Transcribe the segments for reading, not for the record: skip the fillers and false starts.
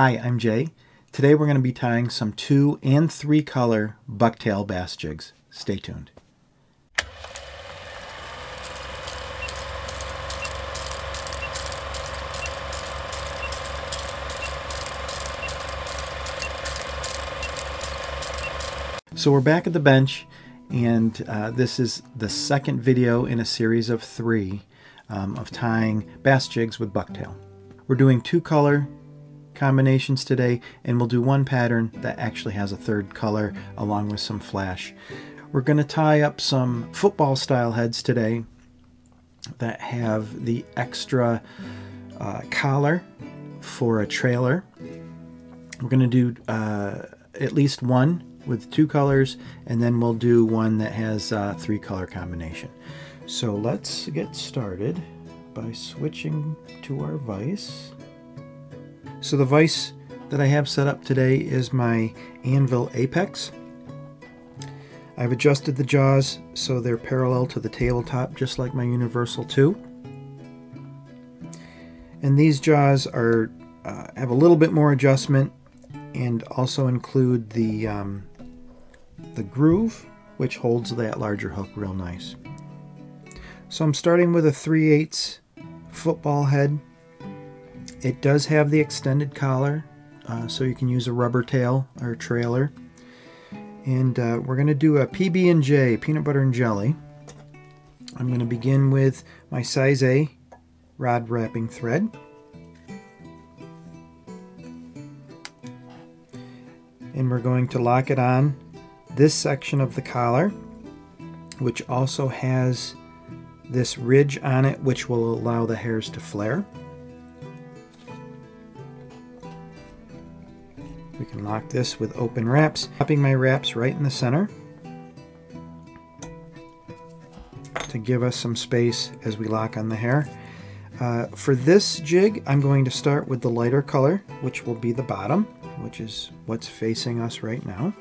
Hi, I'm Jay. Today we're going to be tying some 2 and 3 color bucktail bass jigs. Stay tuned. So we're back at the bench, and this is the second video in a series of 3 of tying bass jigs with bucktail. We're doing 2 color combinations today, and we'll do one pattern that actually has a 3rd color along with some flash. We're going to tie up some football style heads today that have the extra collar for a trailer. We're going to do at least one with 2 colors, and then we'll do one that has a 3 color combination. So let's get started by switching to our vise. So the vise that I have set up today is my Anvil Apex. I've adjusted the jaws so they're parallel to the tabletop, just like my Universal 2. And these jaws are have a little bit more adjustment and also include the groove, which holds that larger hook real nice. So I'm starting with a 3/8 football head. It does have the extended collar, so you can use a rubber tail or trailer. And we're going to do a PB&J, peanut butter and jelly. I'm going to begin with my size A rod wrapping thread. And we're going to lock it on this section of the collar, which also has this ridge on it, which will allow the hairs to flare. We can lock this with open wraps, popping my wraps right in the center to give us some space as we lock on the hair. For this jig, I'm going to start with the lighter color, which will be the bottom, which is what's facing us right now.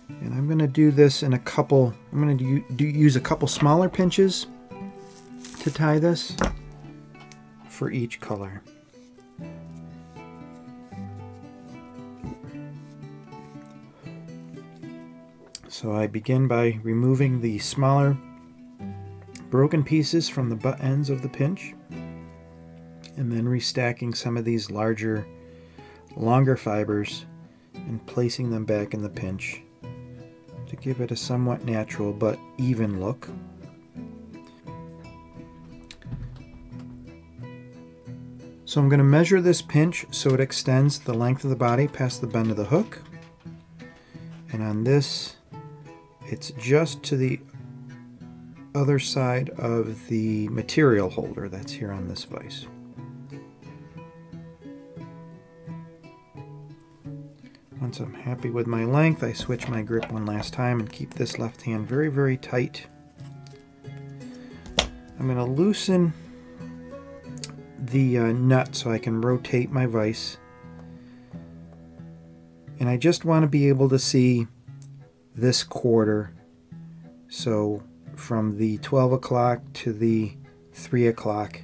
And I'm going to do this in a couple, I'm going to use a couple smaller pinches to tie this for each color. So I begin by removing the smaller broken pieces from the butt ends of the pinch, and then restacking some of these larger, longer fibers and placing them back in the pinch to give it a somewhat natural but even look. So I'm going to measure this pinch so it extends the length of the body past the bend of the hook, and on this it's just to the other side of the material holder that's here on this vise. Once I'm happy with my length, I switch my grip one last time and keep this left hand very, very tight. I'm going to loosen the nut so I can rotate my vise. And I just want to be able to see this quarter, so from the 12 o'clock to the 3 o'clock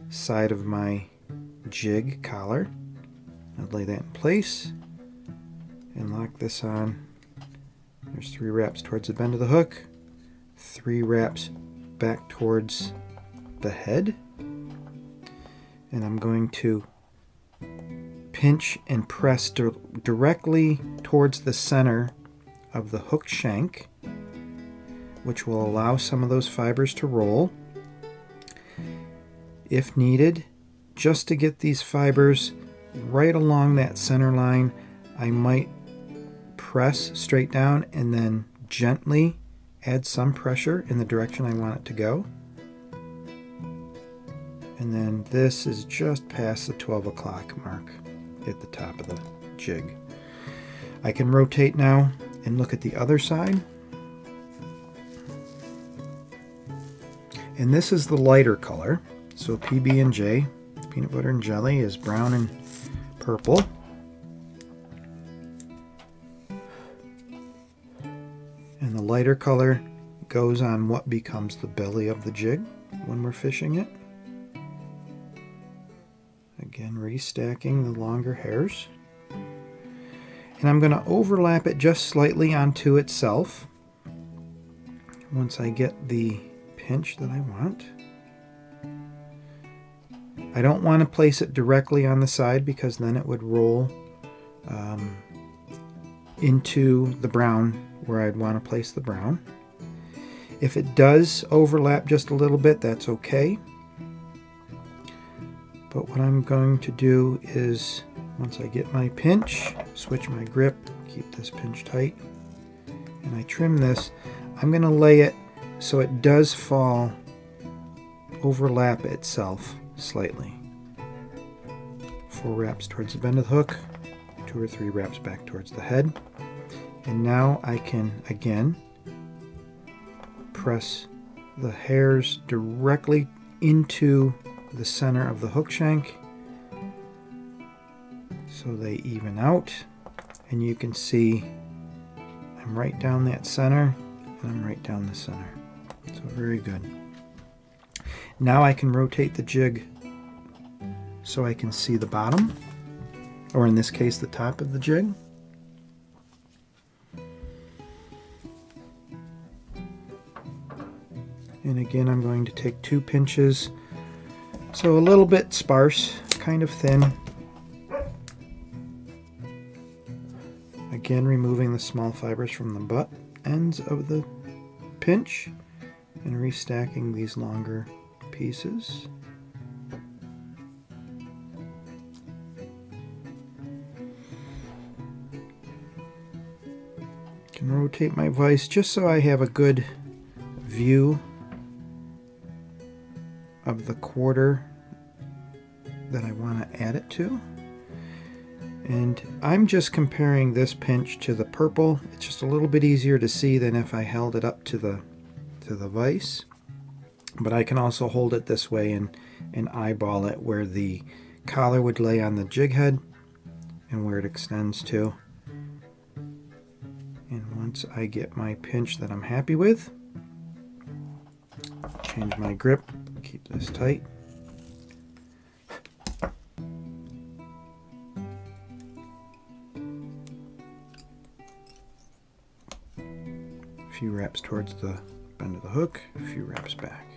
side of my jig collar. I'll lay that in place and lock this on. There's 3 wraps towards the bend of the hook, 3 wraps back towards the head, and I'm going to pinch and press directly towards the center of the hook shank, which will allow some of those fibers to roll. If needed, just to get these fibers right along that center line, I might press straight down and then gently add some pressure in the direction I want it to go. And then this is just past the 12 o'clock mark at the top of the jig. I can rotate now and look at the other side. And this is the lighter color. So PB&J, peanut butter and jelly, is brown and purple. And the lighter color goes on what becomes the belly of the jig when we're fishing it. Again, restacking the longer hairs. And I'm going to overlap it just slightly onto itself once I get the pinch that I want. I don't want to place it directly on the side because then it would roll into the brown where I'd want to place the brown. If it does overlap just a little bit, that's okay. But what I'm going to do is, once I get my pinch, switch my grip, keep this pinch tight, and I trim this, I'm going to lay it so it does fall, overlap itself slightly. 4 wraps towards the bend of the hook, 2 or 3 wraps back towards the head. And now I can, again, press the hairs directly into the center of the hook shank so they even out, and you can see I'm right down that center and I'm right down the center. So very good. Now I can rotate the jig so I can see the bottom, or in this case the top of the jig. And again, I'm going to take 2 pinches, so a little bit sparse, kind of thin. Again, removing the small fibers from the butt ends of the pinch and restacking these longer pieces. Can rotate my vise just so I have a good view of the quarter that I want to add it to. And I'm just comparing this pinch to the purple. It's just a little bit easier to see than if I held it up to the vise. But I can also hold it this way and eyeball it where the collar would lay on the jig head and where it extends to. And once I get my pinch that I'm happy with, change my grip, keep this tight. A few wraps towards the bend of the hook, a few wraps back.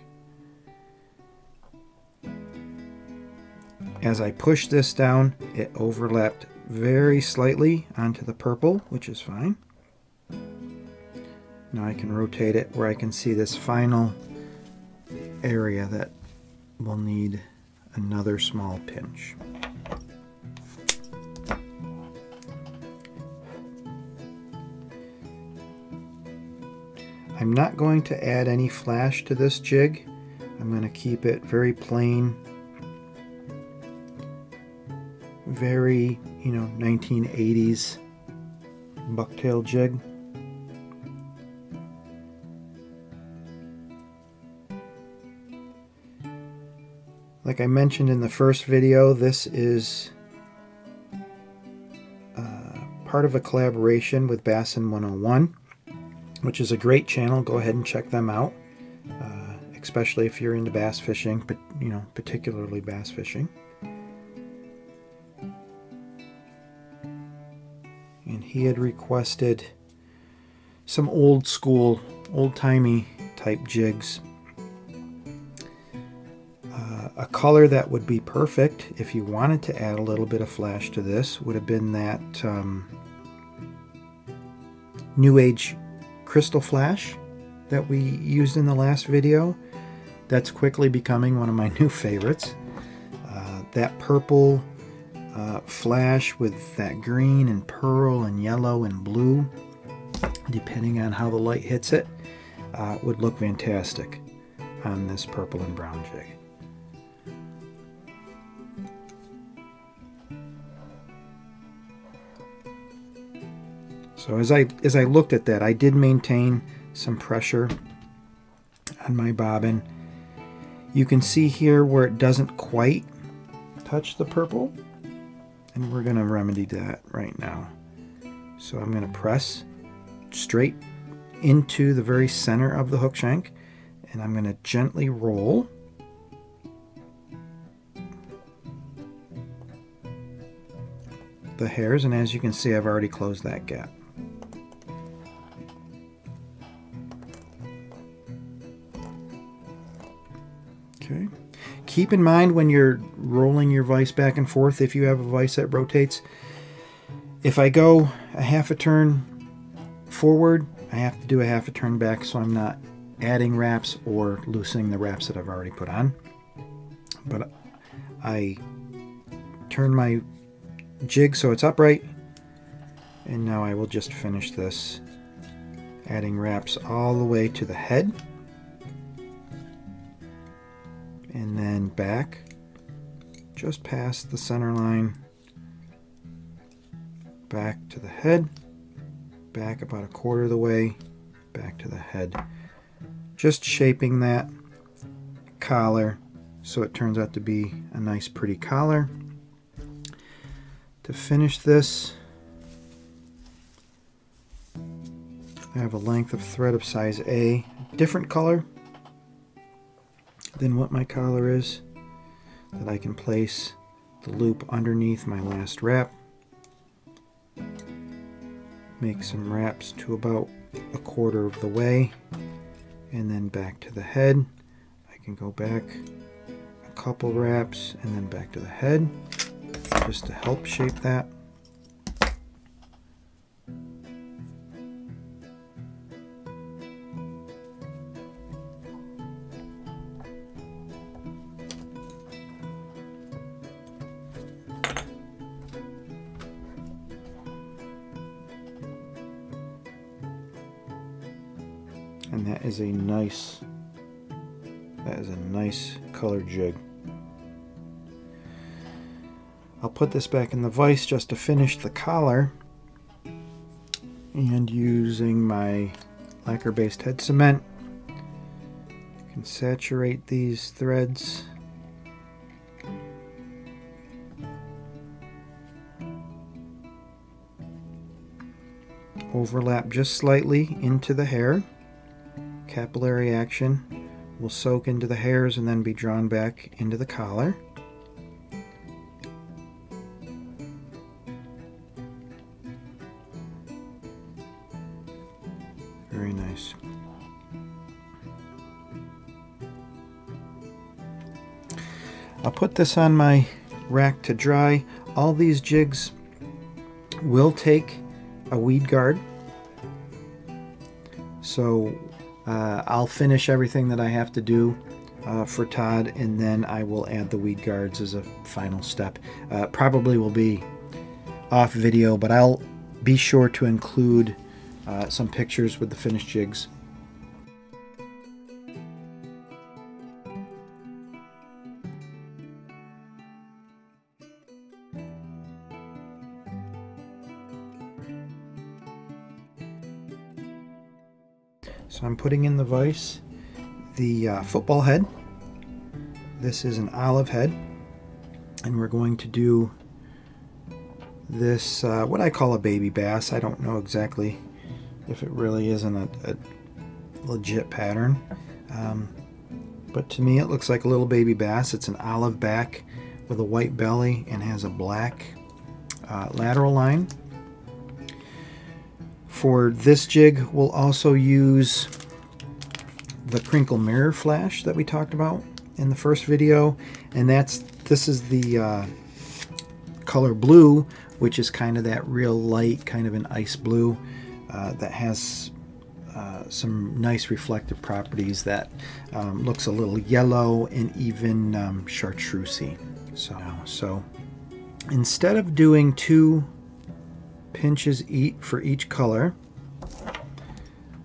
As I push this down, it overlapped very slightly onto the purple, which is fine. Now I can rotate it where I can see this final area that will need another small pinch. I'm not going to add any flash to this jig. I'm going to keep it very plain, very, 1980s bucktail jig. Like I mentioned in the first video, this is part of a collaboration with Bassin 101, which is a great channel. Go ahead and check them out, especially if you're into bass fishing, but particularly bass fishing. And he had requested some old school, old-timey type jigs. A color that would be perfect if you wanted to add a little bit of flash to this would have been that New Age crystal flash that we used in the last video. That's quickly becoming one of my new favorites. That purple flash with that green and pearl and yellow and blue, depending on how the light hits it, would look fantastic on this purple and brown jig. So as I looked at that, I did maintain some pressure on my bobbin. You can see here where it doesn't quite touch the purple, and we're going to remedy that right now. So I'm going to press straight into the very center of the hook shank, and I'm going to gently roll. the hairs, and as you can see, I've already closed that gap. Okay. Keep in mind when you're rolling your vise back and forth, if you have a vise that rotates, if I go a half a turn forward, I have to do a half a turn back so I'm not adding wraps or loosening the wraps that I've already put on. But I turn my jig so it's upright, and now I will just finish this, adding wraps all the way to the head and then back just past the center line, back to the head, back about a quarter of the way, back to the head, just shaping that collar so it turns out to be a nice pretty collar. To finish this, I have a length of thread of size A, different color than what my collar is, that I can place the loop underneath my last wrap, make some wraps to about a quarter of the way, and then back to the head. I can go back a couple wraps and then back to the head, just to help shape that. And that is a nice color jig. I'll put this back in the vise just to finish the collar, and using my lacquer based head cement, I can saturate these threads. Overlap just slightly into the hair. Capillary action will soak into the hairs and then be drawn back into the collar. Very nice. I'll put this on my rack to dry. All these jigs will take a weed guard, so I'll finish everything that I have to do for Todd, and then I will add the weed guards as a final step. Probably will be off video, but I'll be sure to include some pictures with the finished jigs. So I'm putting in the vise the football head. This is an olive head, and we're going to do this, what I call a baby bass. I don't know exactly if it really isn't a legit pattern, but to me it looks like a little baby bass. It's an olive back with a white belly and has a black lateral line. For this jig, we'll also use the Krinkle mirror flash that we talked about in the first video, and this is the color blue, which is kind of that real light, kind of an ice blue that has some nice reflective properties that looks a little yellow and even chartreusey. So instead of doing 2 pinches for each color,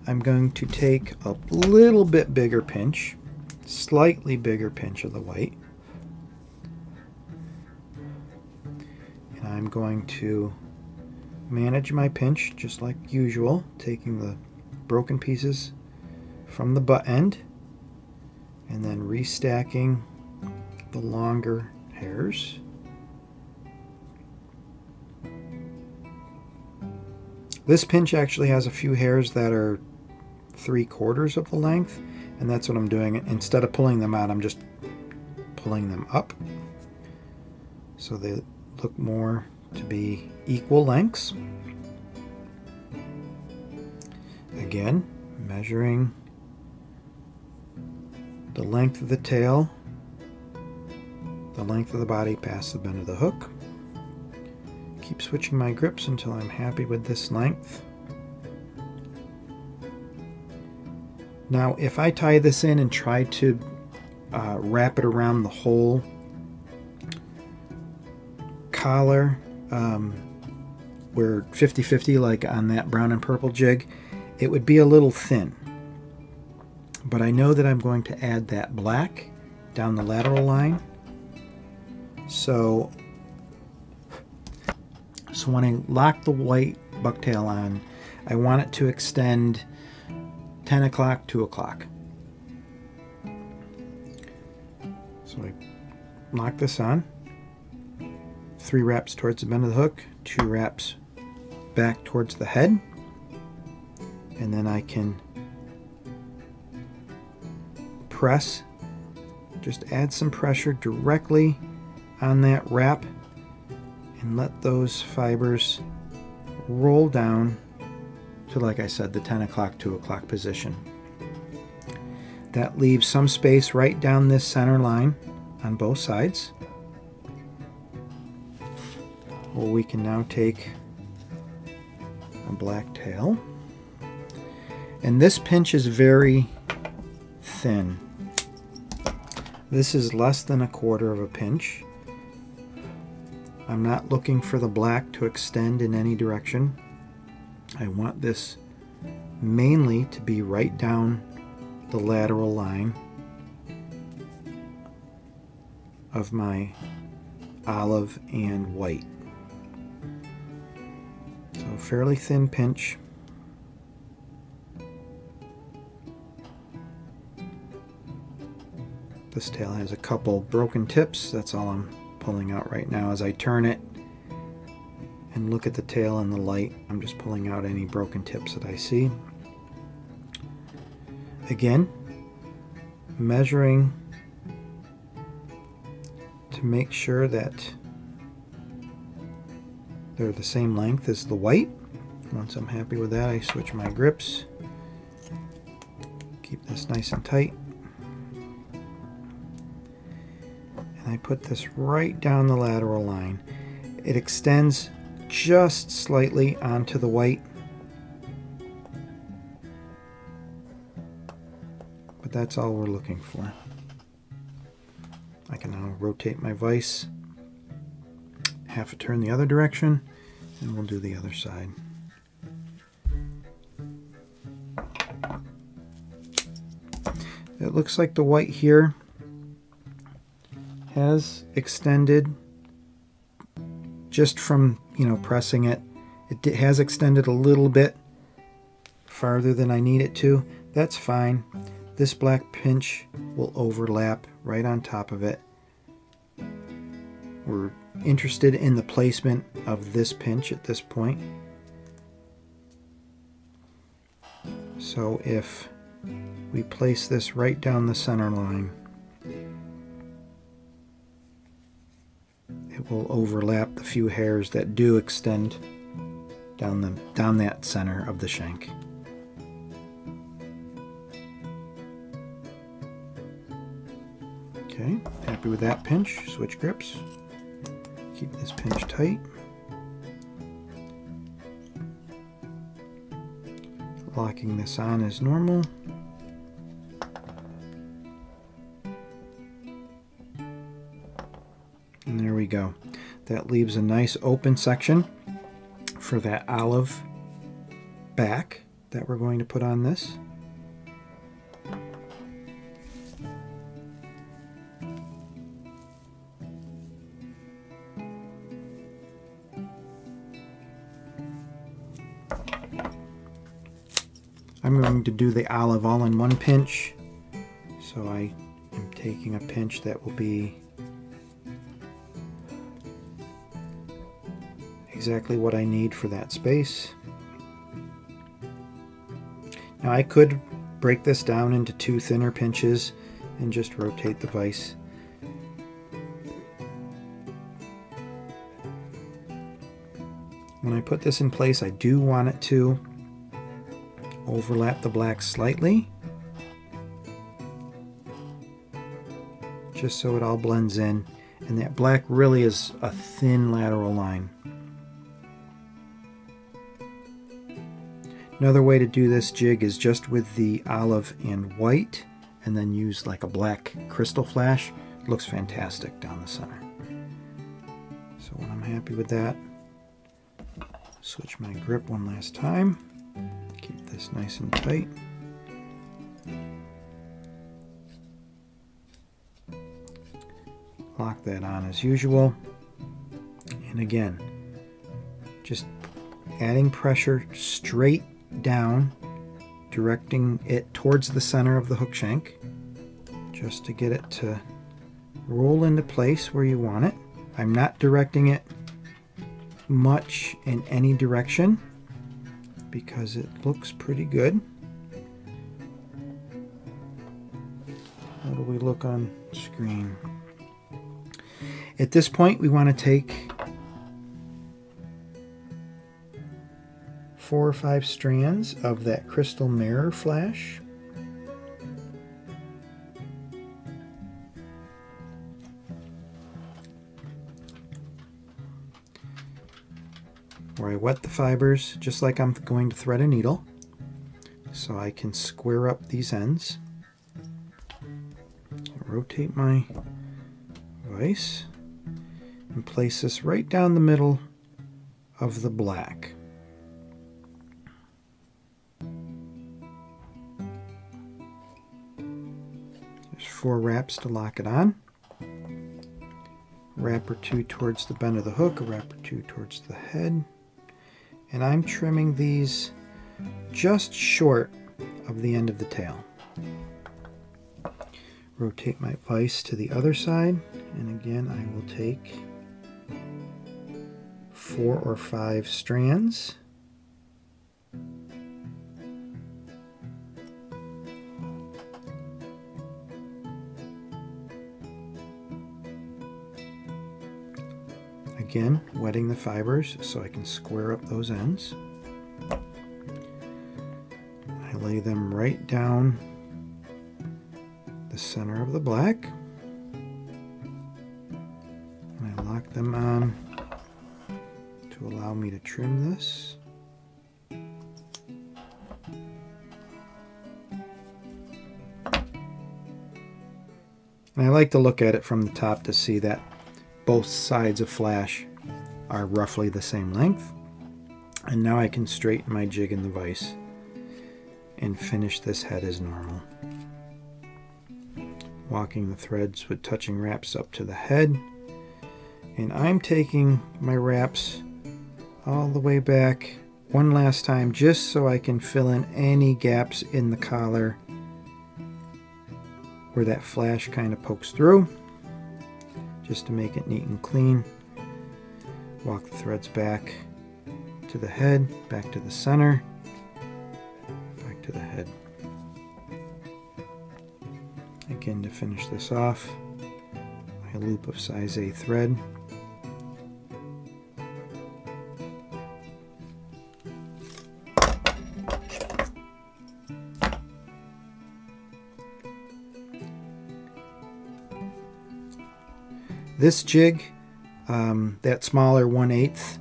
I'm going to take a little bit bigger pinch, slightly bigger pinch of the white, and I'm going to manage my pinch just like usual, taking the broken pieces from the butt end and then restacking the longer hairs. This pinch actually has a few hairs that are 3/4 of the length, and that's what I'm doing. Instead of pulling them out, I'm just pulling them up so they look more to be equal lengths. Again, measuring the length of the tail, the length of the body past the bend of the hook. Keep switching my grips until I'm happy with this length. Now, if I tie this in and try to wrap it around the whole collar, we're 50-50 like on that brown and purple jig, it would be a little thin. But I know that I'm going to add that black down the lateral line. So when I lock the white bucktail on, I want it to extend 10 o'clock, 2 o'clock. So I lock this on. 3 wraps towards the bend of the hook, 2 wraps back towards the head, and then I can press, just add some pressure directly on that wrap and let those fibers roll down to, like I said, the 10 o'clock, 2 o'clock position. That leaves some space right down this center line on both sides. Well, we can now take a black tail, and this pinch is very thin. This is less than 1/4 of a pinch. I'm not looking for the black to extend in any direction. I want this mainly to be right down the lateral line of my olive and white. So fairly thin pinch. This tail has a couple broken tips. That's all I'm pulling out right now. As I turn it and look at the tail in the light, I'm just pulling out any broken tips that I see. Again, measuring to make sure that they're the same length as the white. Once I'm happy with that, I switch my grips. Keep this nice and tight. And I put this right down the lateral line. It extends just slightly onto the white, but that's all we're looking for. I can now rotate my vise half a turn the other direction, and we'll do the other side. It looks like the white here has extended just from, pressing it. It has extended a little bit farther than I need it to. That's fine. This black pinch will overlap right on top of it. We're interested in the placement of this pinch at this point. So if we place this right down the center line, it will overlap the few hairs that do extend down that center of the shank. Okay, happy with that pinch. Switch grips. Keep this pinch tight. Locking this on as normal. And there we go. That leaves a nice open section for that olive back that we're going to put on this. I'm going to do the olive all in one pinch, so I am taking a pinch that will be exactly what I need for that space. Now I could break this down into 2 thinner pinches and just rotate the vise. When I put this in place, I do want it to overlap the black slightly, just so it all blends in, and that black really is a thin lateral line. Another way to do this jig is just with the olive and white, and then use like a black crystal flash. It looks fantastic down the center. So when I'm happy with that, switch my grip one last time. Keep this nice and tight. Lock that on as usual. And again, just adding pressure straight down, directing it towards the center of the hook shank, just to get it to roll into place where you want it. I'm not directing it much in any direction because it looks pretty good. How do we look on screen? At this point, we want to take 4 or 5 strands of that crystal mirror flash. Where I wet the fibers just like I'm going to thread a needle, so I can square up these ends. Rotate my vise and place this right down the middle of the black. There's 4 wraps to lock it on. Wrap or 2 towards the bend of the hook, a wrap or 2 towards the head. And I'm trimming these just short of the end of the tail. Rotate my vise to the other side, and again I will take 4 or 5 strands. Again, wetting the fibers so I can square up those ends. I lay them right down the center of the black, and I lock them on to allow me to trim this. And I like to look at it from the top to see that both sides of flash are roughly the same length. And now I can straighten my jig in the vise and finish this head as normal. Walking the threads with touching wraps up to the head. And I'm taking my wraps all the way back one last time just so I can fill in any gaps in the collar where that flash kind of pokes through, just to make it neat and clean. Walk the threads back to the head, back to the center, back to the head. Again, to finish this off, my loop of size A thread. This jig, that smaller 1/8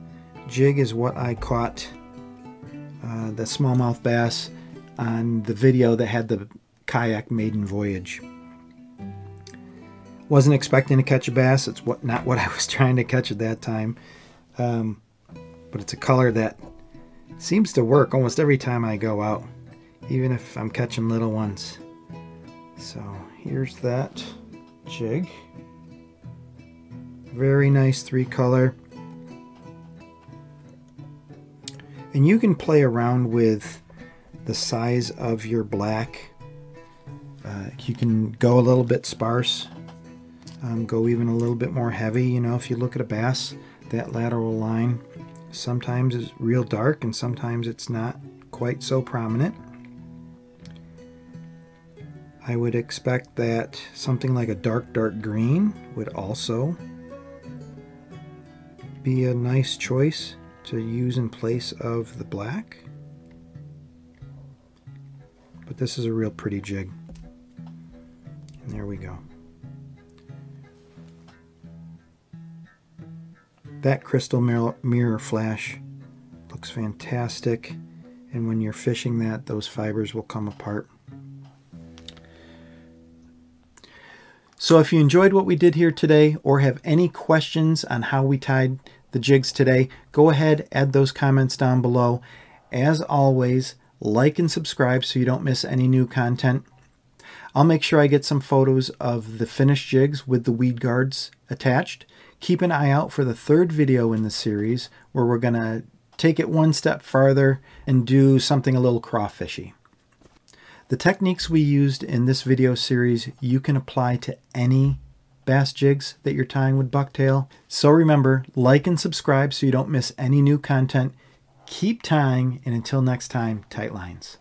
jig, is what I caught the smallmouth bass on the video that had the kayak maiden voyage. Wasn't expecting to catch a bass. It's not what I was trying to catch at that time. But it's a color that seems to work almost every time I go out, even if I'm catching little ones. So here's that jig. Very nice 3-color. And you can play around with the size of your black. You can go a little bit sparse, go even a little bit more heavy. You know, if you look at a bass, that lateral line sometimes is real dark and sometimes it's not quite so prominent. I would expect that something like a dark green would also be a nice choice to use in place of the black. But this is a real pretty jig. And there we go. That crystal mirror flash looks fantastic, and when you're fishing that, those fibers will come apart. So if you enjoyed what we did here today, or have any questions on how we tied the jigs today, go ahead, add those comments down below. As always, like and subscribe so you don't miss any new content. I'll make sure I get some photos of the finished jigs with the weed guards attached. Keep an eye out for the third video in the series, where we're going to take it one step farther and do something a little crawfishy. The techniques we used in this video series you can apply to any bass jigs that you're tying with bucktail. So remember, like and subscribe so you don't miss any new content. Keep tying, and until next time, tight lines.